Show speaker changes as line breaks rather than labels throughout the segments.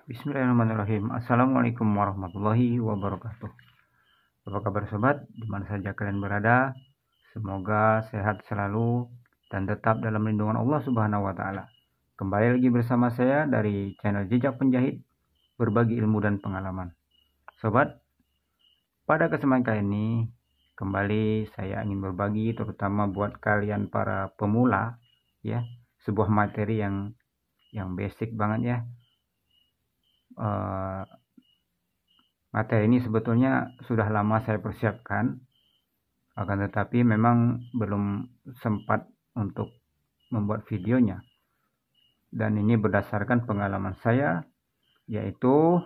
Bismillahirrahmanirrahim. Assalamualaikum warahmatullahi wabarakatuh. Apa kabar sobat? Dimana saja kalian berada, semoga sehat selalu dan tetap dalam lindungan Allah Subhanahu wa Ta'ala. Kembali lagi bersama saya dari channel Jejak Penjahit, berbagi ilmu dan pengalaman. Sobat, pada kesempatan kali ini kembali saya ingin berbagi, terutama buat kalian para pemula, ya, sebuah materi yang basic banget ya. Materi ini sebetulnya sudah lama saya persiapkan, akan tetapi memang belum sempat untuk membuat videonya. Dan ini berdasarkan pengalaman saya, yaitu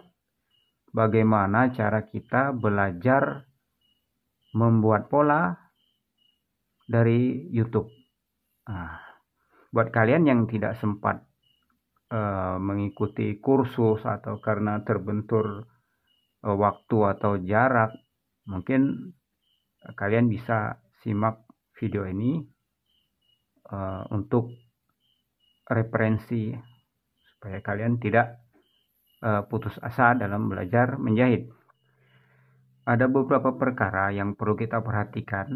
bagaimana cara kita belajar membuat pola dari YouTube. Buat kalian yang tidak sempat mengikuti kursus atau karena terbentur waktu atau jarak, mungkin kalian bisa simak video ini untuk referensi supaya kalian tidak putus asa dalam belajar menjahit. Ada beberapa perkara yang perlu kita perhatikan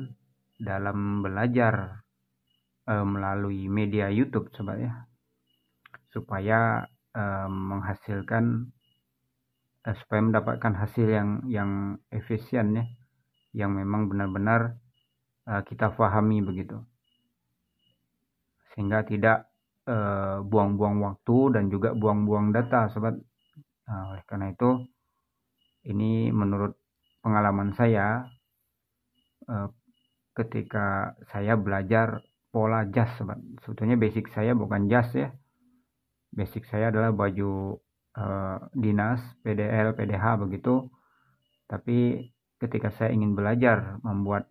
dalam belajar melalui media YouTube, sobat ya, supaya menghasilkan supaya mendapatkan hasil yang efisien ya, yang memang benar-benar kita pahami begitu, sehingga tidak buang-buang waktu dan juga buang-buang data, sobat. Oleh karena itu, ini menurut pengalaman saya ketika saya belajar pola jas, sobat. Sebetulnya basic saya bukan jas ya, basic saya adalah baju dinas, PDL, PDH begitu. Tapi ketika saya ingin belajar membuat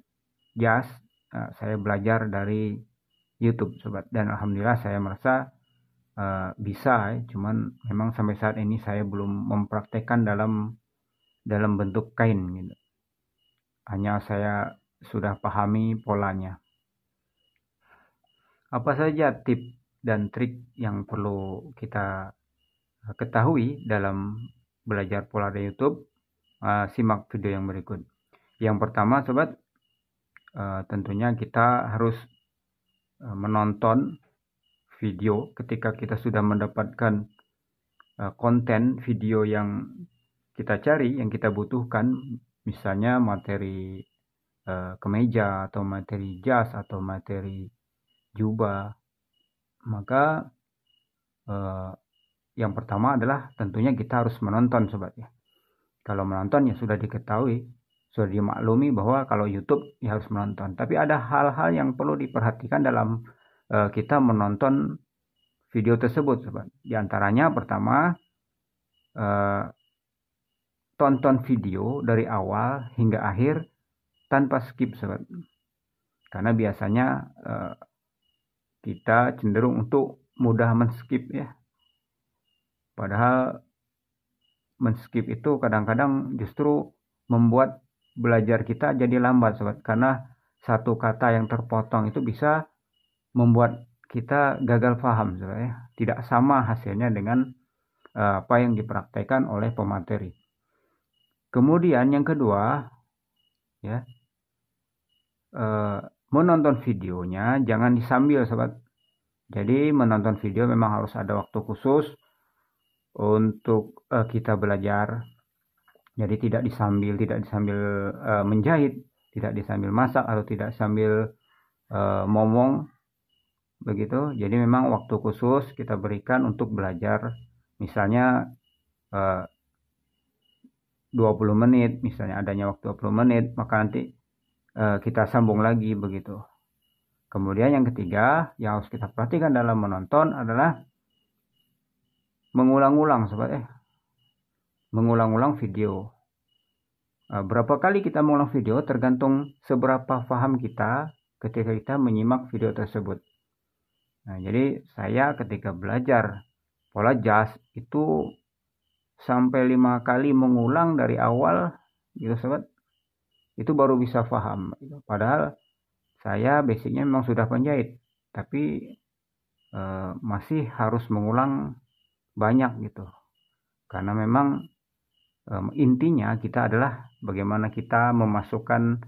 jas, saya belajar dari YouTube, sobat. Dan alhamdulillah saya merasa bisa, cuman memang sampai saat ini saya belum mempraktekkan dalam bentuk kain gitu. Hanya saya sudah pahami polanya. Apa saja tips dan trik yang perlu kita ketahui dalam belajar pola dari YouTube? Simak video yang berikut. Yang pertama, sobat, tentunya kita harus menonton video ketika kita sudah mendapatkan konten video yang kita cari, yang kita butuhkan, misalnya materi kemeja atau materi jas atau materi jubah. Maka yang pertama adalah tentunya kita harus menonton, sobat ya. Kalau menonton ya sudah diketahui, sudah dimaklumi bahwa kalau YouTube ya harus menonton. Tapi ada hal-hal yang perlu diperhatikan dalam kita menonton video tersebut, sobat. Di antaranya pertama, tonton video dari awal hingga akhir tanpa skip, sobat. Karena biasanya kita cenderung untuk mudah men-skip ya. Padahal men-skip itu kadang-kadang justru membuat belajar kita jadi lambat, sobat. Karena satu kata yang terpotong itu bisa membuat kita gagal paham, sobat ya. Tidak sama hasilnya dengan apa yang dipraktekkan oleh pemateri. Kemudian yang kedua ya, menonton videonya jangan disambil, sobat. Jadi menonton video memang harus ada waktu khusus untuk kita belajar. Jadi tidak disambil menjahit, tidak disambil masak, atau tidak sambil ngomong begitu. Jadi memang waktu khusus kita berikan untuk belajar. Misalnya 20 menit, misalnya adanya waktu 20 menit, maka nanti kita sambung lagi begitu. Kemudian yang ketiga yang harus kita perhatikan dalam menonton adalah mengulang-ulang, sobat ya. Mengulang-ulang video. Berapa kali kita mengulang video tergantung seberapa paham kita ketika kita menyimak video tersebut. Nah, jadi saya ketika belajar pola jas itu sampai 5 kali mengulang dari awal gitu, sobat. Itu baru bisa paham gitu. Padahal saya basicnya memang sudah penjahit, tapi masih harus mengulang banyak gitu. Karena memang intinya kita adalah bagaimana kita memasukkan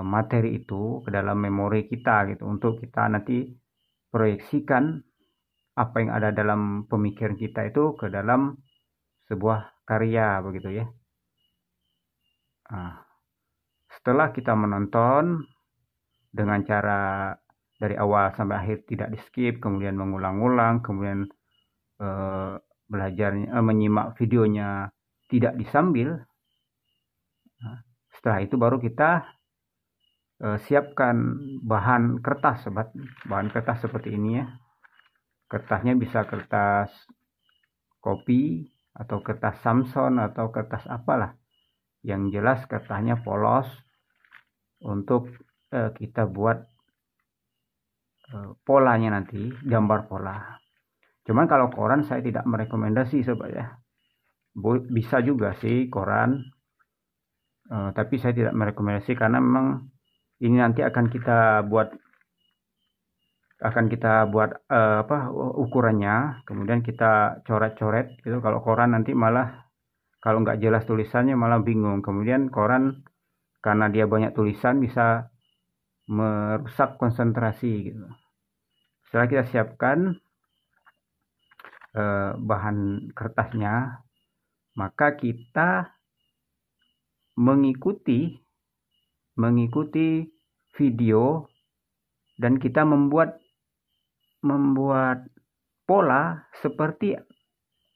materi itu ke dalam memori kita gitu, untuk kita nanti proyeksikan apa yang ada dalam pemikiran kita itu ke dalam sebuah karya begitu ya. Nah, setelah kita menonton dengan cara dari awal sampai akhir tidak di skip, kemudian mengulang-ulang, kemudian belajarnya menyimak videonya tidak disambil. Nah, setelah itu baru kita siapkan bahan kertas, sobat. Bahan kertas seperti ini ya. Kertasnya bisa kertas kopi atau kertas Samson atau kertas apalah. Yang jelas kertasnya polos untuk kita buat polanya nanti, gambar pola. Cuman kalau koran saya tidak merekomendasi, sobat ya. Bisa juga sih koran, tapi saya tidak merekomendasi karena memang ini nanti akan kita buat ukurannya, kemudian kita coret-coret gitu. Kalau koran nanti malah kalau nggak jelas tulisannya malah bingung. Kemudian koran karena dia banyak tulisan bisa merusak konsentrasi gitu. Setelah kita siapkan bahan kertasnya, maka kita mengikuti video dan kita membuat pola seperti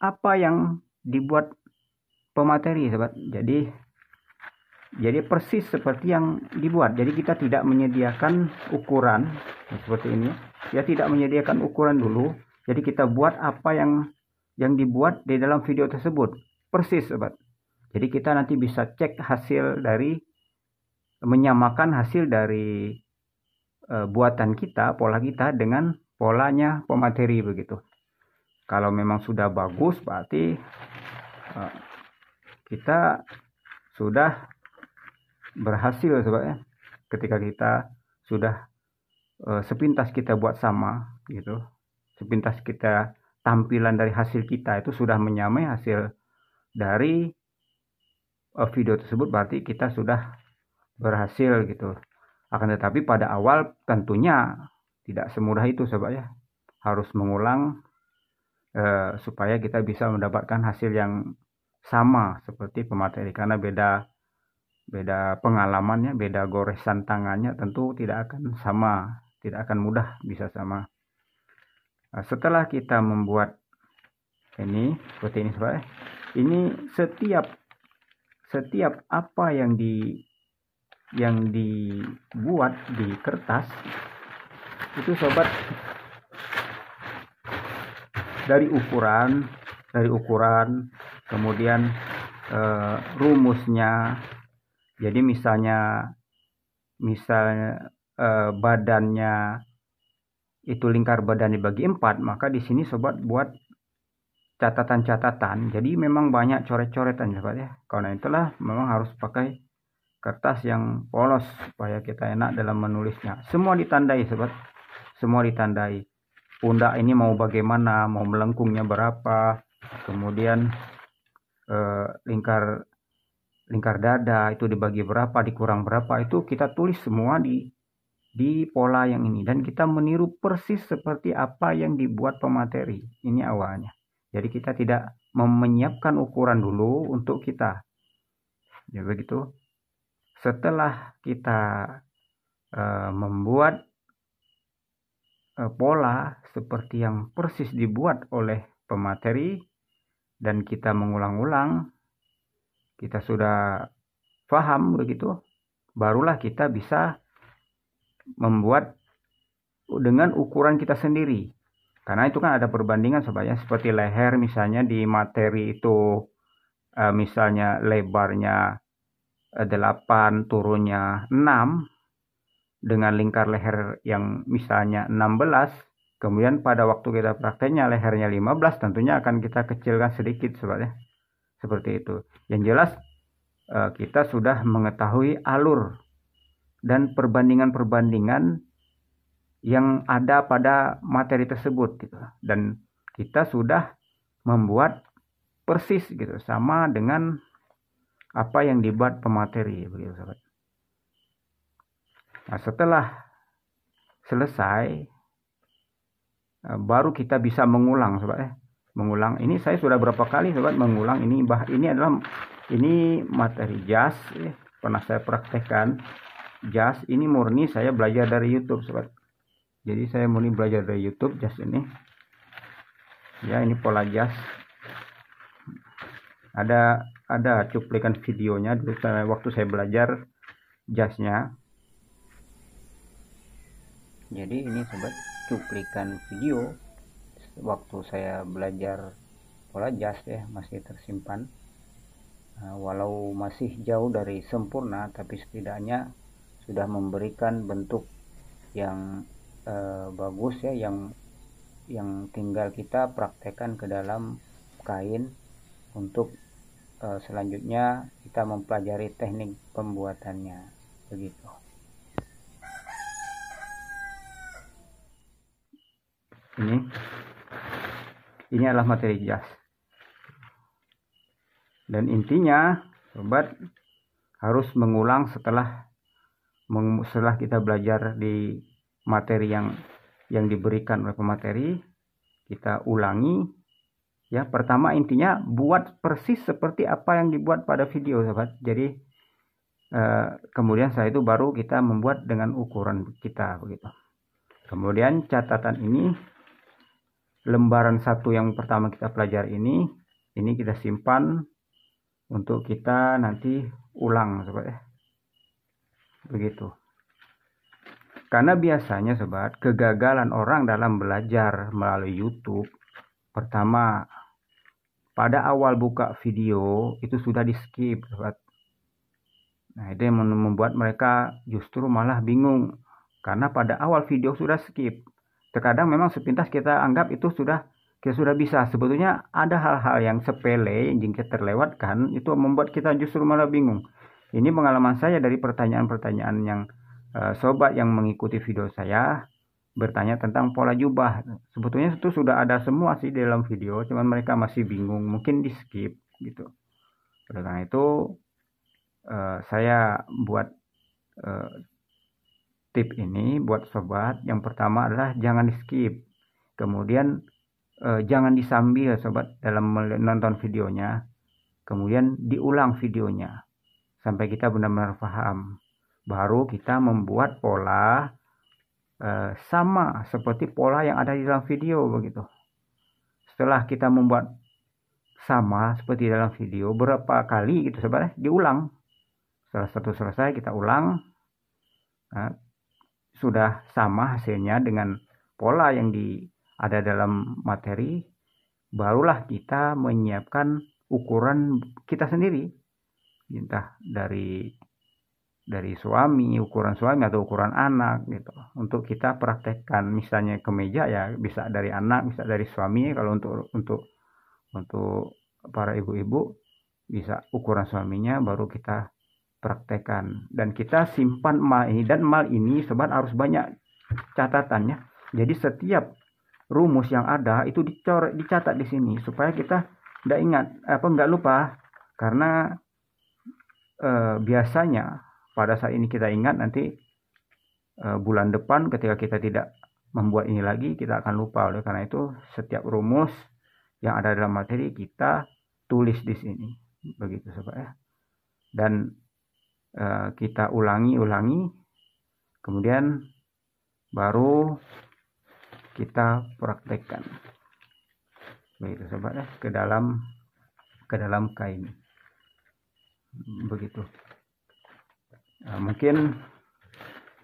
apa yang dibuat pemateri, sobat. Jadi persis seperti yang dibuat. Jadi kita tidak menyediakan ukuran seperti ini. Ya, tidak menyediakan ukuran dulu. Jadi kita buat apa yang dibuat di dalam video tersebut. Persis, sobat. Jadi kita nanti bisa cek hasil dari, menyamakan hasil dari buatan kita, pola kita dengan polanya pemateri begitu. Kalau memang sudah bagus, berarti kita sudah berhasil, sobat ya. Ketika kita sudah sepintas kita buat sama gitu, sepintas kita tampilan dari hasil kita itu sudah menyamai hasil dari video tersebut, berarti kita sudah berhasil gitu. Akan tetapi pada awal tentunya tidak semudah itu, sobat ya. Harus mengulang supaya kita bisa mendapatkan hasil yang sama seperti pemateri, karena beda pengalamannya, beda goresan tangannya, tentu tidak akan sama, tidak akan mudah bisa sama. Nah, setelah kita membuat ini seperti ini, sobat, ini setiap apa yang dibuat di kertas itu, sobat, dari ukuran kemudian rumusnya. Jadi misalnya badannya itu, lingkar badan dibagi 4, maka di sini sobat buat catatan-catatan. Jadi memang banyak coret-coretan, sobat ya. Karena itulah memang harus pakai kertas yang polos supaya kita enak dalam menulisnya. Semua ditandai, sobat. Semua ditandai. Pundak ini mau bagaimana, mau melengkungnya berapa, kemudian lingkar dada itu dibagi berapa, dikurang berapa, itu kita tulis semua di pola yang ini, dan kita meniru persis seperti apa yang dibuat pemateri. Ini awalnya. Jadi kita tidak menyiapkan ukuran dulu untuk kita. Ya begitu. Setelah kita membuat pola seperti yang persis dibuat oleh pemateri dan kita mengulang-ulang, kita sudah paham begitu, barulah kita bisa membuat dengan ukuran kita sendiri. Karena itu kan ada perbandingan, sobat ya, seperti leher misalnya di materi itu misalnya lebarnya 8, turunnya 6, dengan lingkar leher yang misalnya 16, kemudian pada waktu kita prakteknya lehernya 15, tentunya akan kita kecilkan sedikit, sobat ya. Seperti itu. Yang jelas kita sudah mengetahui alur dan perbandingan-perbandingan yang ada pada materi tersebut gitu. Dan kita sudah membuat persis gitu, sama dengan apa yang dibuat pemateri, begitu sobat. Nah, setelah selesai baru kita bisa mengulang sobat mengulang. Ini saya sudah berapa kali sobat mengulang ini. Ini materi jas pernah saya praktekkan. Jas ini murni saya belajar dari YouTube sobat. Jadi saya murni belajar dari YouTube jas ini. Ya, ini pola jas. Ada cuplikan videonya dulu waktu saya belajar jasnya. Jadi ini sobat cuplikan video waktu saya belajar pola jas ya, masih tersimpan. Walau masih jauh dari sempurna, tapi setidaknya sudah memberikan bentuk yang bagus ya, yang tinggal kita praktekkan ke dalam kain untuk selanjutnya kita mempelajari teknik pembuatannya, begitu. Ini adalah materi jas. Dan intinya sobat harus mengulang setelah kita belajar di materi yang diberikan oleh pemateri, kita ulangi ya. Pertama intinya buat persis seperti apa yang dibuat pada video sobat. Jadi kemudian setelah itu baru kita membuat dengan ukuran kita, begitu. Kemudian catatan ini, lembaran 1 yang pertama kita pelajari ini kita simpan untuk kita nanti ulang sobat ya, begitu. Karena biasanya sobat, kegagalan orang dalam belajar melalui YouTube, pertama pada awal buka video itu sudah di skip sobat. Nah, itu yang membuat mereka justru malah bingung, karena pada awal video sudah skip. Terkadang memang sepintas kita anggap itu kita sudah bisa. Sebetulnya ada hal-hal yang sepele yang kita terlewatkan, itu membuat kita justru malah bingung. Ini pengalaman saya dari pertanyaan-pertanyaan yang sobat yang mengikuti video saya bertanya tentang pola jubah. Sebetulnya itu sudah ada semua sih di dalam video, cuman mereka masih bingung, mungkin di skip gitu. Oleh karena itu saya buat tip ini buat sobat. Yang pertama adalah jangan di skip, kemudian jangan disambil sobat dalam menonton videonya, kemudian diulang videonya sampai kita benar-benar paham, baru kita membuat pola sama seperti pola yang ada di dalam video, begitu. Setelah kita membuat sama seperti dalam video berapa kali gitu sobat, diulang. Setelah satu selesai kita ulang. Nah, sudah sama hasilnya dengan pola yang ada dalam materi, barulah kita menyiapkan ukuran kita sendiri, entah dari suami, ukuran suami atau ukuran anak gitu, untuk kita praktekkan. Misalnya kemeja ya bisa dari anak, bisa dari suami. Kalau untuk para ibu-ibu bisa ukuran suaminya, baru kita praktekkan. Dan kita simpan mal ini, dan mal ini sobat harus banyak catatannya. Jadi setiap rumus yang ada itu dicatat di sini supaya kita nggak lupa. Karena biasanya pada saat ini kita ingat, nanti bulan depan ketika kita tidak membuat ini lagi, kita akan lupa. Oleh karena itu setiap rumus yang ada dalam materi kita tulis di sini, begitu sobat ya. Dan kita ulangi, kemudian baru kita praktekkan, begitu sobat ya, ke dalam kain, begitu. Mungkin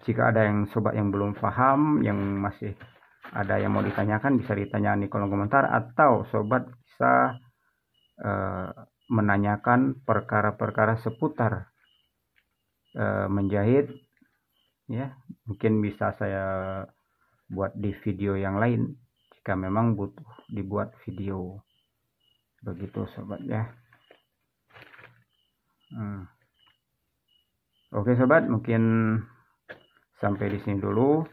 jika ada yang sobat yang belum paham, yang masih ada yang mau ditanyakan, bisa ditanyakan di kolom komentar, atau sobat bisa menanyakan perkara-perkara seputar menjahit ya. Mungkin bisa saya buat di video yang lain jika memang butuh dibuat video, begitu sobat ya. Oke sobat, mungkin sampai di sini dulu.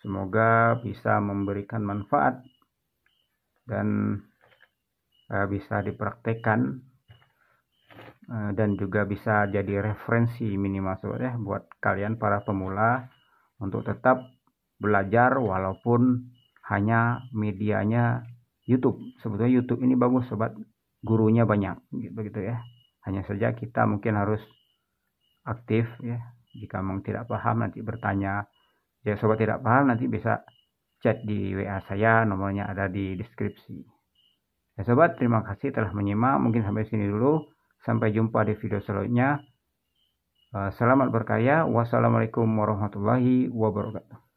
Semoga bisa memberikan manfaat, dan bisa dipraktekkan dan juga bisa jadi referensi minimal sobat ya buat kalian para pemula untuk tetap belajar walaupun hanya medianya YouTube. Sebetulnya YouTube ini bagus sobat, gurunya banyak begitu ya. Hanya saja kita mungkin harus aktif ya. Jika memang tidak paham nanti bertanya. Jika sobat tidak paham nanti bisa chat di WA saya, nomornya ada di deskripsi. Ya sobat, terima kasih telah menyimak. Mungkin sampai sini dulu. Sampai jumpa di video selanjutnya. Selamat berkarya. Wassalamualaikum warahmatullahi wabarakatuh.